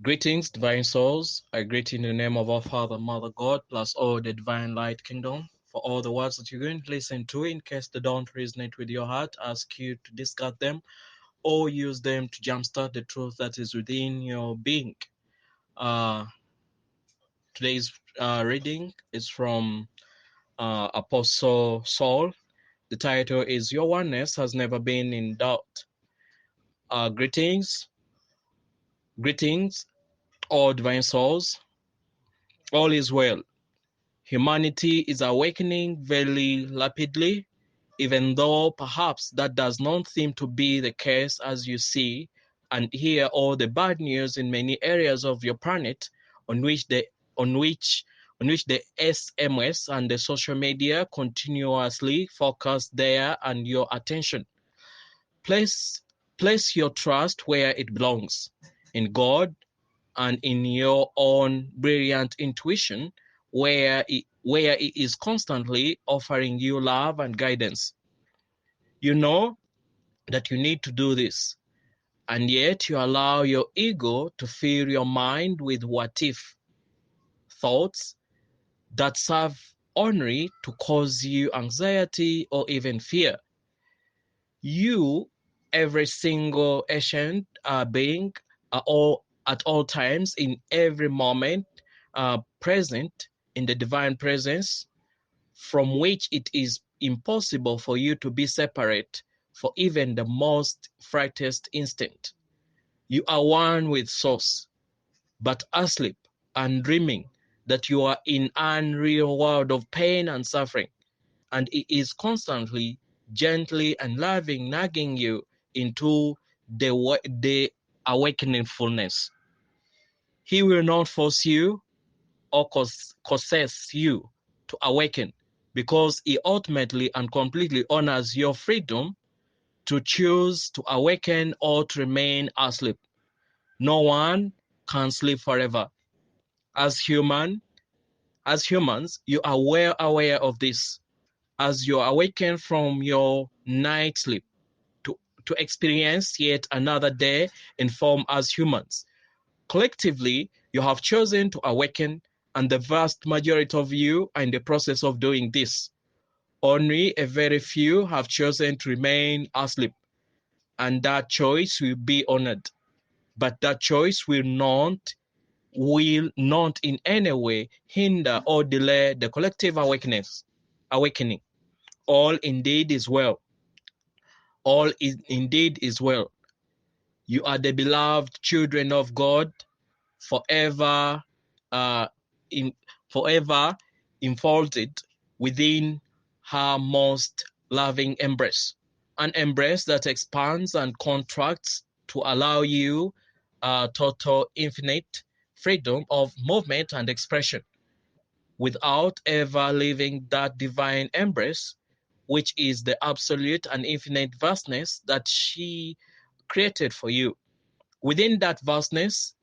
Greetings, divine souls. I greet you in the name of our Father, Mother God, plus all the divine light kingdom. For all the words that you're going to listen to, in case they don't resonate with your heart, ask you to discard them or use them to jumpstart the truth that is within your being. Uh, Today's reading is from Apostle Saul. The title is Your Oneness Has Never Been in Doubt. Greetings, all divine souls. All is well. Humanity is awakening very rapidly, even though perhaps that does not seem to be the case as you see and hear all the bad news in many areas of your planet on which the SMS and the social media continuously focus their and your attention. Place your trust where it belongs, in God and in your own brilliant intuition, where it is constantly offering you love and guidance. You know that you need to do this, and yet you allow your ego to fill your mind with what-if thoughts that serve only to cause you anxiety or even fear. You, every single ancient being, at all times, in every moment, present in the divine presence, from which it is impossible for you to be separate for even the most frightest instant. You are one with Source, but asleep and dreaming that you are in an unreal world of pain and suffering, and it is constantly, gently and loving nagging you into the awakening fullness. He will not force you or coerce you to awaken, because he ultimately and completely honors your freedom to choose to awaken or to remain asleep. No one can sleep forever. As humans, you are well aware of this. As you awaken from your night sleep to experience yet another day in form as humans, collectively, you have chosen to awaken, and the vast majority of you are in the process of doing this. Only a very few have chosen to remain asleep, and that choice will be honored. But that choice will not in any way hinder or delay the collective awakening. All indeed is well. All is indeed is well. You are the beloved children of God, forever uh, in forever enfolded within her most loving embrace, an embrace that expands and contracts to allow you total infinite freedom of movement and expression without ever leaving that divine embrace, which is the absolute and infinite vastness that she created for you. Within that vastness,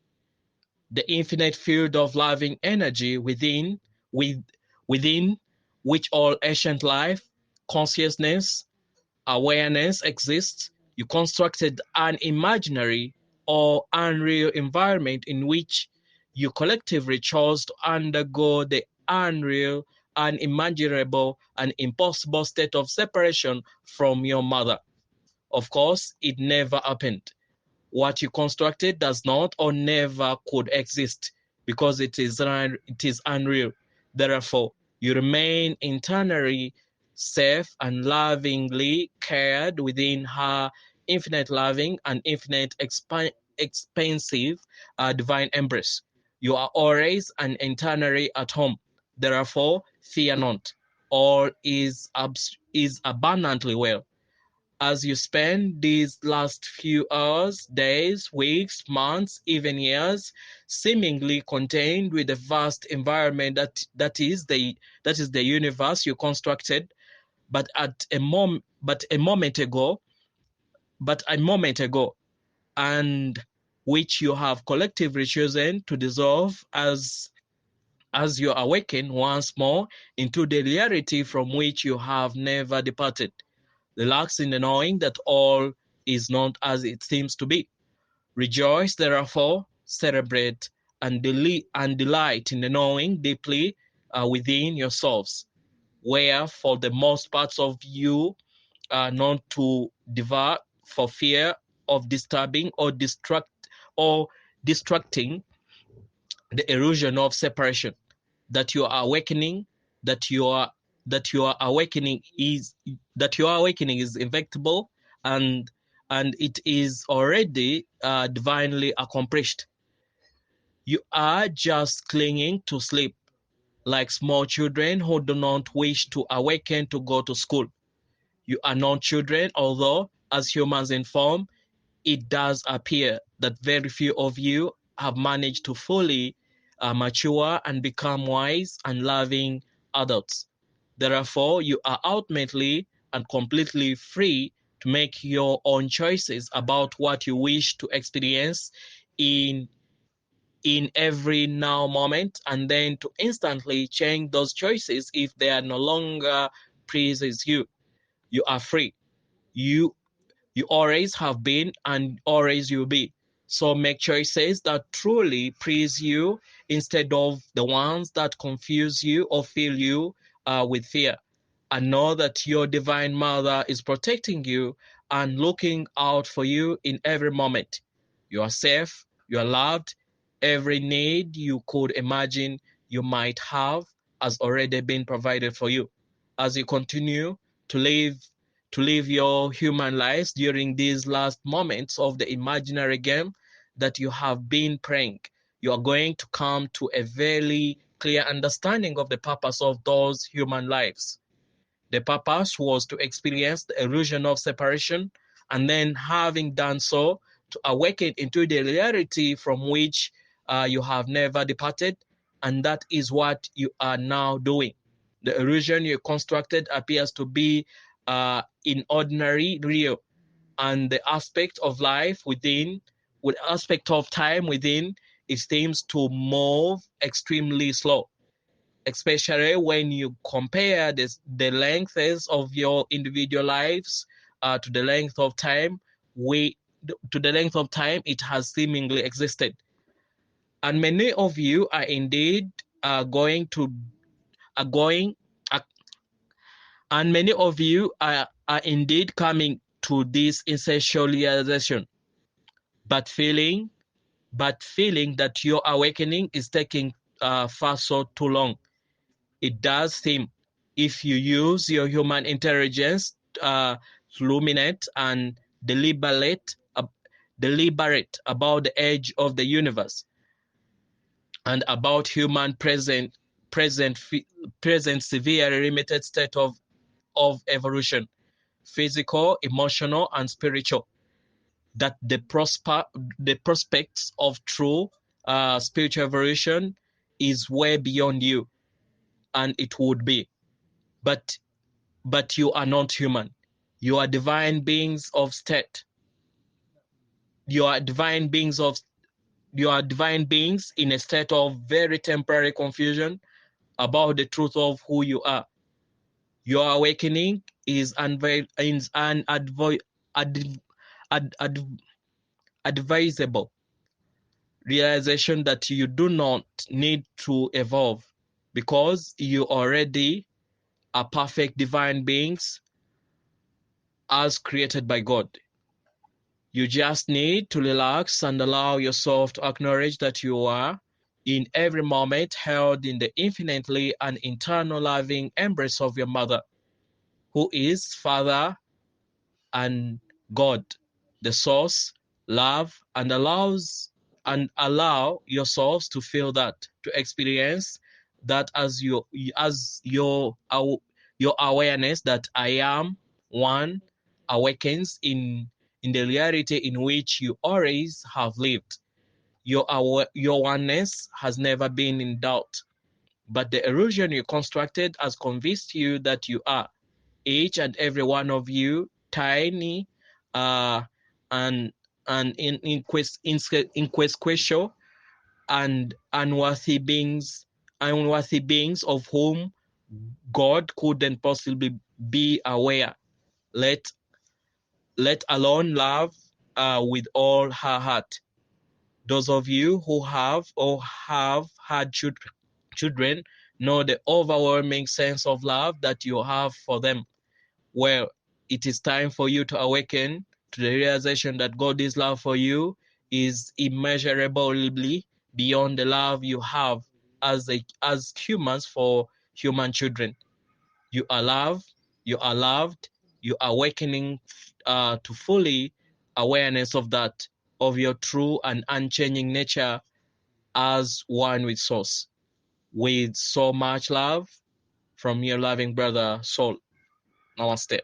the infinite field of loving energy within which all ancient life, consciousness, awareness exists, you constructed an imaginary or unreal environment in which you collectively chose to undergo the unreal, unimaginable, and impossible state of separation from your mother. Of course, it never happened. What you constructed does not or never could exist, because it is unreal. Therefore, you remain internally safe and lovingly cared within her infinite loving and infinite expansive divine embrace. You are always and internally at home. Therefore, fear not. All is abundantly well. As you spend these last few hours, days, weeks, months, even years, seemingly contained with the vast environment that is the universe you constructed, but a moment ago, and which you have collectively chosen to dissolve as you awaken once more into the reality from which you have never departed. Relax in the knowing that all is not as it seems to be. Rejoice, therefore, celebrate, and delight in the knowing deeply within yourselves, where for the most parts of you are not to devour for fear of disturbing or distracting the erosion of separation that you are awakening, that you are that your awakening is inevitable, and it is already divinely accomplished. You are just clinging to sleep, like small children who do not wish to awaken to go to school. You are not children, although as humans in form, it does appear that very few of you have managed to fully mature and become wise and loving adults. Therefore, you are ultimately and completely free to make your own choices about what you wish to experience in every now moment, and then to instantly change those choices if they are no longer pleases you. You are free. You always have been and always will be. So make choices that truly please you instead of the ones that confuse you or fill you with fear. And know that your divine mother is protecting you and looking out for you in every moment. You are safe, you are loved. Every need you could imagine you might have has already been provided for you. As you continue to live your human lives during these last moments of the imaginary game that you have been playing, you are going to come to a very clear understanding of the purpose of those human lives. The purpose was to experience the illusion of separation, and then, having done so, to awaken into the reality from which you have never departed, and that is what you are now doing. The illusion you constructed appears to be in ordinary real, and the aspect of life within, with aspect of time within, it seems to move extremely slow, especially when you compare the lengths of your individual lives to the length of time it has seemingly existed. And many of you are indeed are going are, and many of you are indeed coming to this essential realization, but feeling that your awakening is taking far so too long. It does seem, if you use your human intelligence to ruminate and deliberate about the edge of the universe and about human present severely limited state of evolution, physical, emotional, and spiritual, that the prospects of true spiritual evolution is way beyond you, and it would be. But you are not human. You are divine beings of state. You are divine beings in a state of very temporary confusion about the truth of who you are. Your awakening is an advisable realization that you do not need to evolve, because you already are perfect divine beings as created by God. You just need to relax and allow yourself to acknowledge that you are, in every moment, held in the infinitely and eternal loving embrace of your mother, who is Father and God, the source, love, and allow yourselves to feel that, to experience that as your awareness that I am one awakens in the reality in which you always have lived. Your oneness has never been in doubt, but the illusion you constructed has convinced you that you are, each and every one of you, tiny uh, and inquisitional and unworthy beings of whom God couldn't possibly be aware, let alone love with all her heart. Those of you who have or have had children know the overwhelming sense of love that you have for them. Well, it is time for you to awaken to the realization that God's love for you is immeasurably beyond the love you have as humans for human children. You are loved, you are loved, you are awakening to fully awareness of that, of your true and unchanging nature as one with Source. With so much love from your loving brother, Saul. Namaste.